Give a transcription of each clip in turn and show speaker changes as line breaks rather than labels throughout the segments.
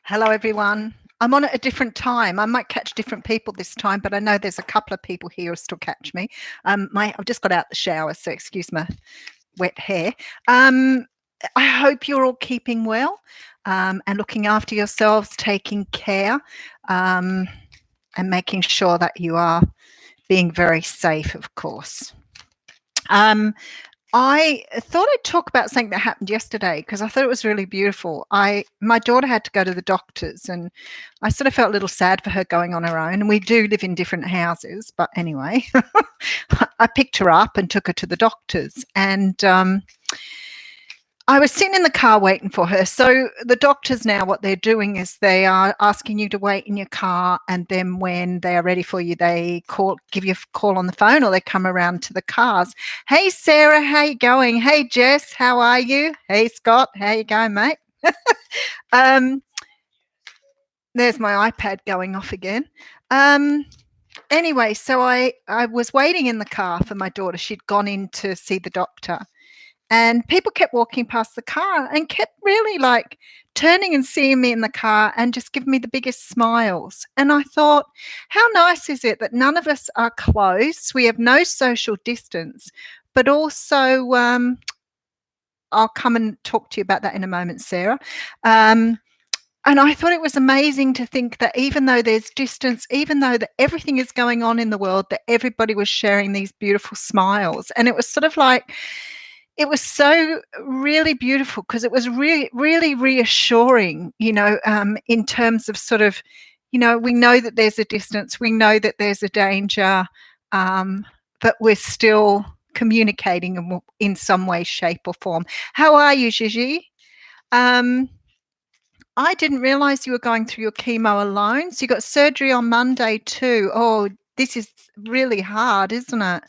Hello, everyone. I'm on at a different time. I might catch different people this time, but I know there's a couple of people here who still catch me. I've just got out the shower, so excuse my wet hair. I hope you're all keeping well and looking after yourselves, taking care, and making sure that you are being very safe, of course. I thought I'd talk about something that happened yesterday because I thought it was really beautiful. My daughter had to go to the doctors, and I sort of felt a little sad for her going on her own. And we do live in different houses, but anyway, I picked her up and took her to the doctors, and I was sitting in the car waiting for her. So the doctors now, what they're doing is they are asking you to wait in your car, and then when they are ready for you, they give you a call on the phone, or they come around to the cars. Hey, Sarah, how you going? Hey, Jess, how are you? Hey, Scott, how you going, mate? There's my iPad going off again. Anyway, so I was waiting in the car for my daughter. She'd gone in to see the doctor. And people kept walking past the car and kept really like turning and seeing me in the car and just giving me the biggest smiles. And I thought, how nice is it that none of us are close? We have no social distance, but also, I'll come and talk to you about that in a moment, Sarah. And I thought it was amazing to think that even though there's distance, even though that everything is going on in the world, that everybody was sharing these beautiful smiles. And it was sort of like, it was so really beautiful because it was really, really reassuring, in terms of sort of, we know that there's a distance, we know that there's a danger, but we're still communicating in some way, shape or form. How are you, Gigi? I didn't realize you were going through your chemo alone. So you got surgery on Monday too. Oh, this is really hard, isn't it?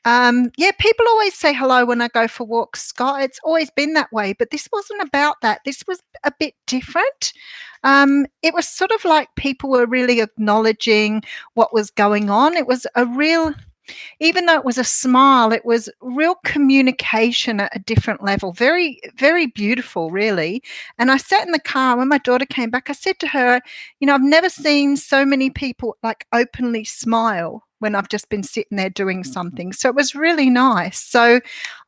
Yeah, people always say hello when I go for walks, Scott. It's always been that way, but this wasn't about that. This was a bit different. It was sort of like people were really acknowledging what was going on. It was a real, even though it was a smile, it was real communication at a different level. Very, very beautiful, really. And I sat in the car when my daughter came back. I said to her, I've never seen so many people like openly smile when I've just been sitting there doing something. So it was really nice. So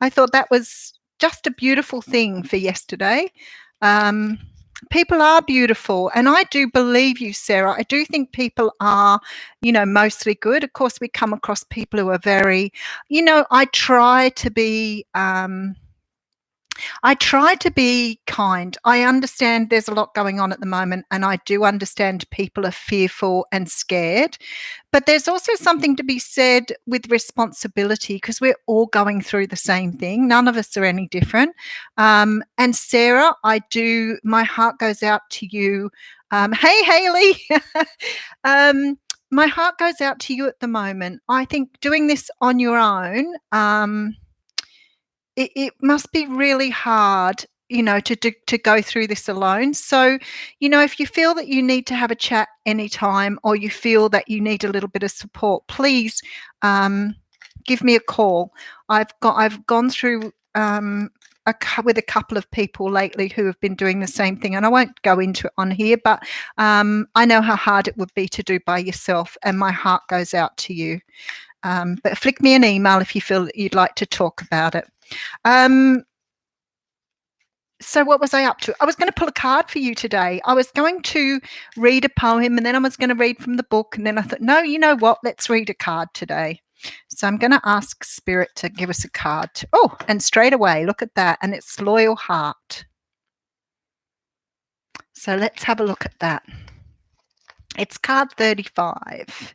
I thought that was just a beautiful thing for yesterday. People are beautiful, and I do believe you, Sarah. I do think people are, mostly good. Of course, we come across people who are very, I try to be kind. I understand there's a lot going on at the moment, and I do understand people are fearful and scared. But there's also something to be said with responsibility because we're all going through the same thing. None of us are any different. And Sarah, my heart goes out to you. Hey, Haley. My heart goes out to you at the moment. I think doing this on your own, it must be really hard, to go through this alone. So, if you feel that you need to have a chat anytime, or you feel that you need a little bit of support, please give me a call. I've gone through with a couple of people lately who have been doing the same thing, and I won't go into it on here, but I know how hard it would be to do by yourself, and my heart goes out to you. But flick me an email if you feel that you'd like to talk about it. So what was I up to? I was going to pull a card for you today. I was going to read a poem, and then I was going to read from the book, and then I thought, no, you know what? Let's read a card today. So I'm going to ask Spirit to give us a card. And straight away, look at that, and it's Loyal Heart. So let's have a look at that. It's card 35.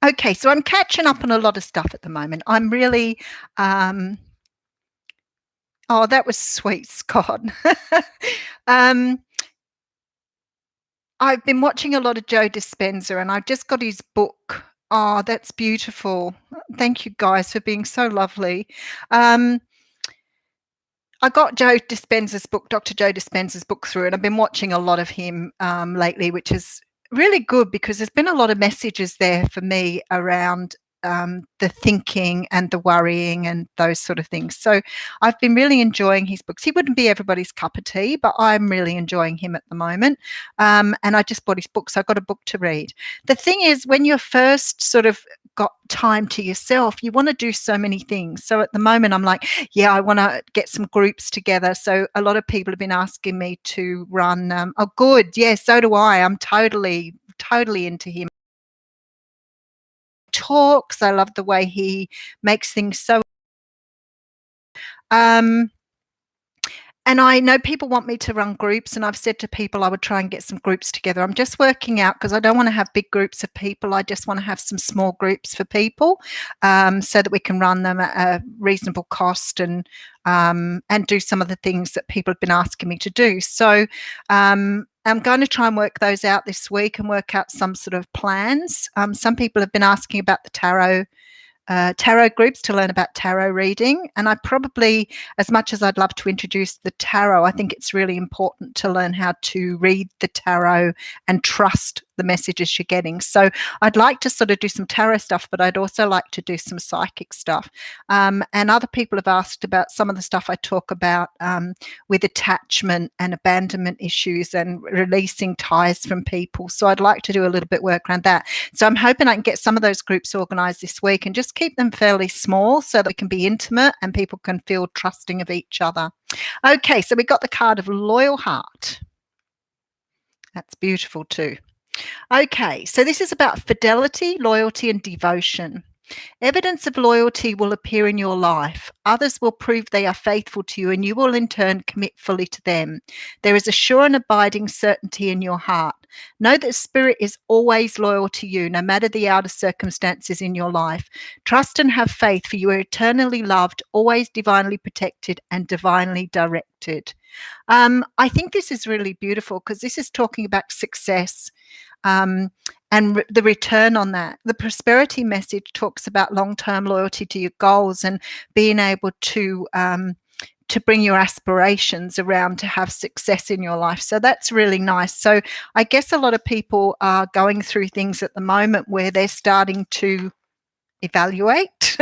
Okay, so I'm catching up on a lot of stuff at the moment. I'm really, that was sweet, Scott. I've been watching a lot of Joe Dispenza, and I've just got his book. Oh, that's beautiful. Thank you guys for being so lovely. I got Joe Dispenza's book, Dr. Joe Dispenza's book through, and I've been watching a lot of him lately, which is really good because there's been a lot of messages there for me around the thinking and the worrying and those sort of things. So I've been really enjoying his books. He wouldn't be everybody's cup of tea, but I'm really enjoying him at the moment. And I just bought his book, so I got a book to read. The thing is, when you're first sort of got time to yourself, you want to do so many things. So at the moment, I'm like, yeah, I want to get some groups together. So a lot of people have been asking me to run. Oh, good. Yeah, so do I. I'm totally into him. Talks. I love the way he makes things so. And I know people want me to run groups, and I've said to people I would try and get some groups together. I'm just working out because I don't want to have big groups of people. I just want to have some small groups for people, so that we can run them at a reasonable cost and do some of the things that people have been asking me to do. So I'm going to try and work those out this week and work out some sort of plans. Some people have been asking about the tarot groups to learn about tarot reading. And I probably, as much as I'd love to introduce the tarot, I think it's really important to learn how to read the tarot and trust the messages you're getting. So I'd like to sort of do some tarot stuff, but I'd also like to do some psychic stuff. And other people have asked about some of the stuff I talk about with attachment and abandonment issues and releasing ties from people. So I'd like to do a little bit of work around that. So I'm hoping I can get some of those groups organised this week and just keep them fairly small so that we can be intimate and people can feel trusting of each other. Okay, so we got the card of Loyal Heart. That's beautiful too. Okay, so this is about fidelity, loyalty, and devotion. Evidence of loyalty will appear in your life. Others will prove they are faithful to you, and you will in turn commit fully to them. There is a sure and abiding certainty in your heart. Know that Spirit is always loyal to you, no matter the outer circumstances in your life. Trust and have faith, for you are eternally loved, always divinely protected, and divinely directed. I think this is really beautiful because this is talking about success. And the return on that. The prosperity message talks about long-term loyalty to your goals and being able to bring your aspirations around to have success in your life. So that's really nice. So I guess a lot of people are going through things at the moment where they're starting to evaluate,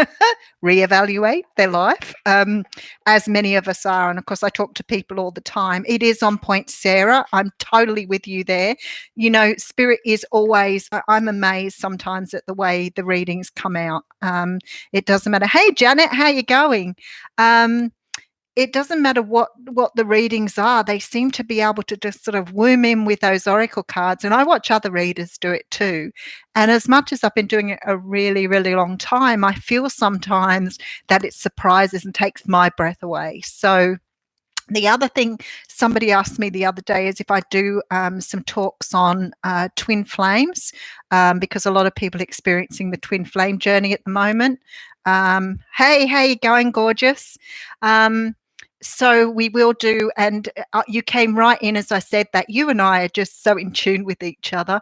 reevaluate their life, as many of us are. And of course, I talk to people all the time. It is on point, Sarah. I'm totally with you there. You know, Spirit is always, I'm amazed sometimes at the way the readings come out. It doesn't matter. Hey, Janet, how you going? It doesn't matter what the readings are. They seem to be able to just sort of womb in with those oracle cards. And I watch other readers do it too. And as much as I've been doing it a really, really long time, I feel sometimes that it surprises and takes my breath away. So the other thing somebody asked me the other day is if I do some talks on twin flames, because a lot of people are experiencing the twin flame journey at the moment. Hey, how you going, gorgeous? So we will do, and you came right in as I said that. You and I are just so in tune with each other.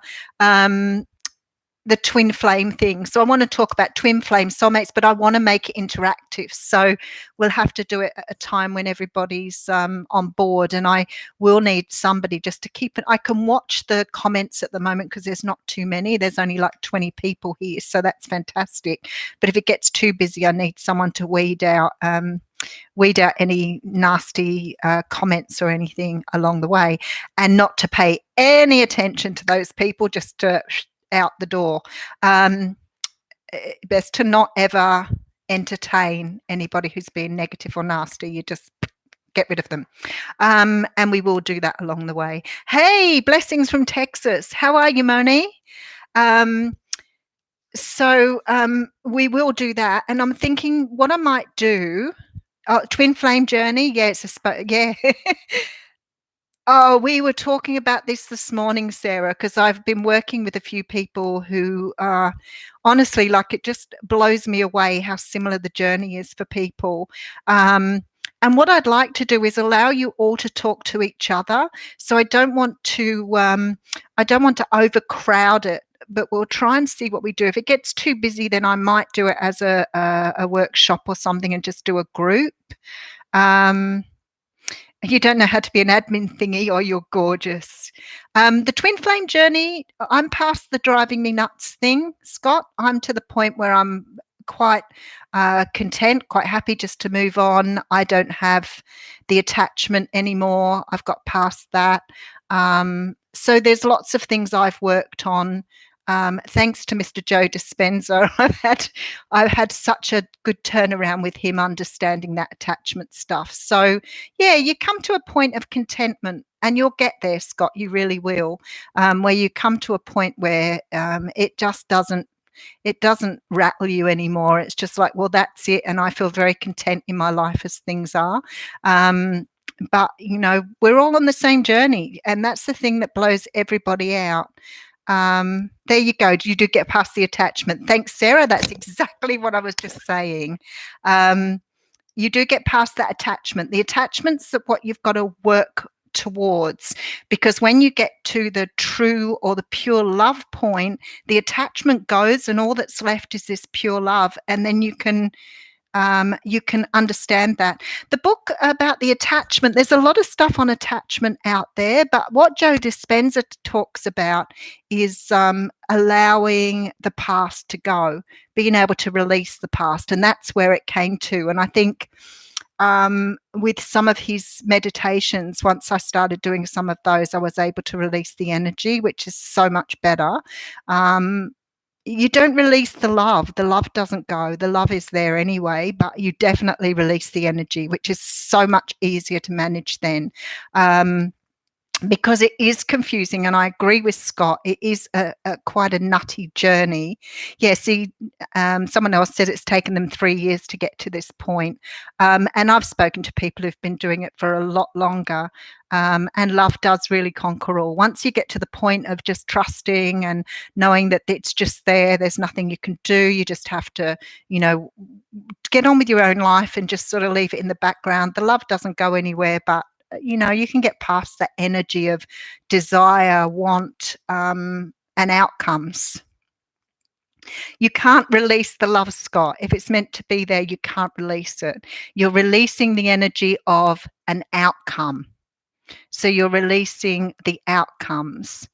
The twin flame thing. So I want to talk about twin flame soulmates, but I want to make it interactive. So we'll have to do it at a time when everybody's on board, and I will need somebody just to keep it. I can watch the comments at the moment because there's not too many. There's only like 20 people here, so that's fantastic. But if it gets too busy, I need someone to weed out any nasty comments or anything along the way, and not to pay any attention to those people, just to out the door. Best to not ever entertain anybody who's being negative or nasty. You just get rid of them. And we will do that along the way. Hey, blessings from Texas. How are you, Moni? So we will do that. And I'm thinking what I might do. Oh, twin flame journey. Yeah, yeah. Oh, we were talking about this morning, Sarah, because I've been working with a few people who are honestly, like, it just blows me away how similar the journey is for people. And what I'd like to do is allow you all to talk to each other. So I don't want to overcrowd it, but we'll try and see what we do. If it gets too busy, then I might do it as a workshop or something and just do a group. You don't know how to be an admin thingy, or you're gorgeous. The twin flame journey, I'm past the driving me nuts thing, Scott. I'm to the point where I'm quite content, quite happy just to move on. I don't have the attachment anymore. I've got past that. So there's lots of things I've worked on. Thanks to Mr. Joe Dispenza, I've had such a good turnaround with him understanding that attachment stuff. So yeah, you come to a point of contentment, and you'll get there, Scott. You really will, where you come to a point where it just doesn't rattle you anymore. It's just like, well, that's it, and I feel very content in my life as things are. But we're all on the same journey, and that's the thing that blows everybody out. There you go. You do get past the attachment. Thanks, Sarah. That's exactly what I was just saying. You do get past that attachment. The attachment's what you've got to work towards, because when you get to the true or the pure love point, the attachment goes, and all that's left is this pure love, and then you can understand that. The book about the attachment, there's a lot of stuff on attachment out there, but what Joe Dispenza talks about is allowing the past to go, being able to release the past, and that's where it came to. And I think with some of his meditations, once I started doing some of those, I was able to release the energy, which is so much better. You don't release the love doesn't go. The love is there anyway, but you definitely release the energy, which is so much easier to manage then. Because it is confusing, and I agree with Scott. It is quite a nutty journey. Yeah, see, someone else said it's taken them 3 years to get to this point. And I've spoken to people who've been doing it for a lot longer. And love does really conquer all. Once you get to the point of just trusting and knowing that it's just there, there's nothing you can do. You just have to, get on with your own life and just sort of leave it in the background. The love doesn't go anywhere, but you can get past the energy of desire, want, and outcomes. You can't release the love, Scott. If it's meant to be there, you can't release it. You're releasing the energy of an outcome. So you're releasing the outcomes.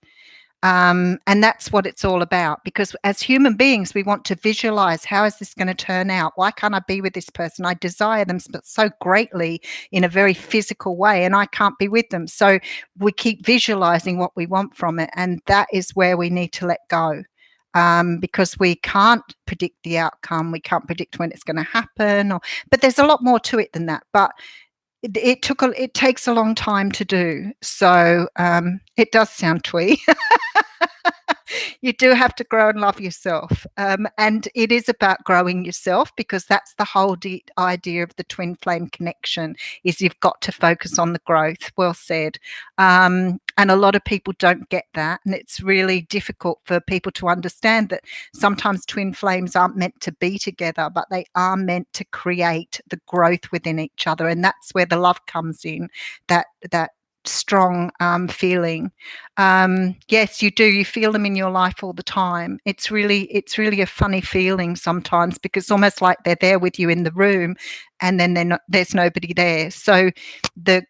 And that's what it's all about, because as human beings, we want to visualize, how is this going to turn out? Why can't I be with this person? I desire them so greatly in a very physical way, and I can't be with them. So we keep visualizing what we want from it, and that is where we need to let go. Because we can't predict the outcome. We can't predict when it's going to happen, but there's a lot more to it than that. But it takes a long time to do. So it does sound twee. You do have to grow and love yourself. And it is about growing yourself, because that's the whole idea of the twin flame connection, is you've got to focus on the growth. Well said. And a lot of people don't get that. And it's really difficult for people to understand that sometimes twin flames aren't meant to be together, but they are meant to create the growth within each other. And that's where the love comes in, that strong feeling. Yes, you do. You feel them in your life all the time. It's really a funny feeling sometimes, because it's almost like they're there with you in the room, and then there's nobody there. So the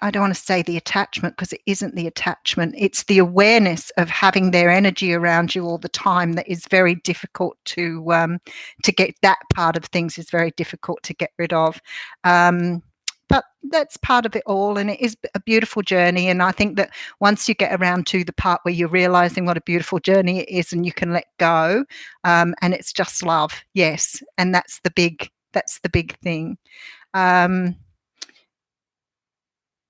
I don't want to say the attachment, because it isn't the attachment. It's the awareness of having their energy around you all the time that is very difficult to get. That part of things is very difficult to get rid of. But that's part of it all, and it is a beautiful journey. And I think that once you get around to the part where you're realizing what a beautiful journey it is, and you can let go, and it's just love, yes, and that's the big thing.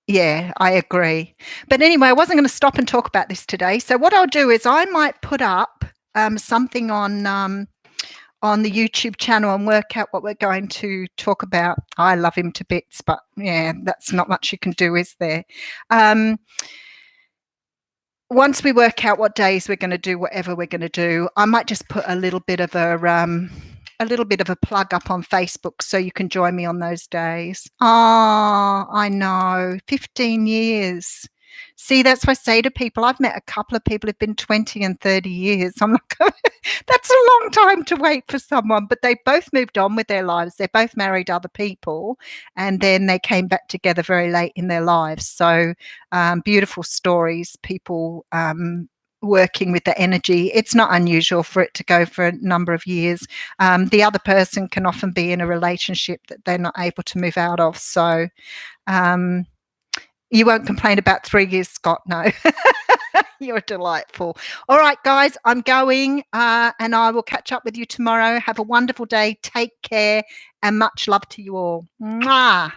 Yeah, I agree. But anyway, I wasn't going to stop and talk about this today. So what I'll do is I might put up something on the YouTube channel and work out what we're going to talk about. I love him to bits, but yeah, that's not much you can do, is there? Once we work out what days we're going to do whatever we're going to do, I might just put a little bit of a plug up on Facebook, so you can join me on those days. Oh, I know, 15 years. See, that's what I say to people. I've met a couple of people who've been 20 and 30 years. I'm like, that's a long long time to wait for someone, but they both moved on with their lives. They both married other people, and then they came back together very late in their lives. So beautiful stories, people working with the energy. It's not unusual for it to go for a number of years. The other person can often be in a relationship that they're not able to move out of. So you won't complain about 3 years, Scott. No. You're delightful. All right, guys, I'm going and I will catch up with you tomorrow. Have a wonderful day. Take care and much love to you all. Mwah.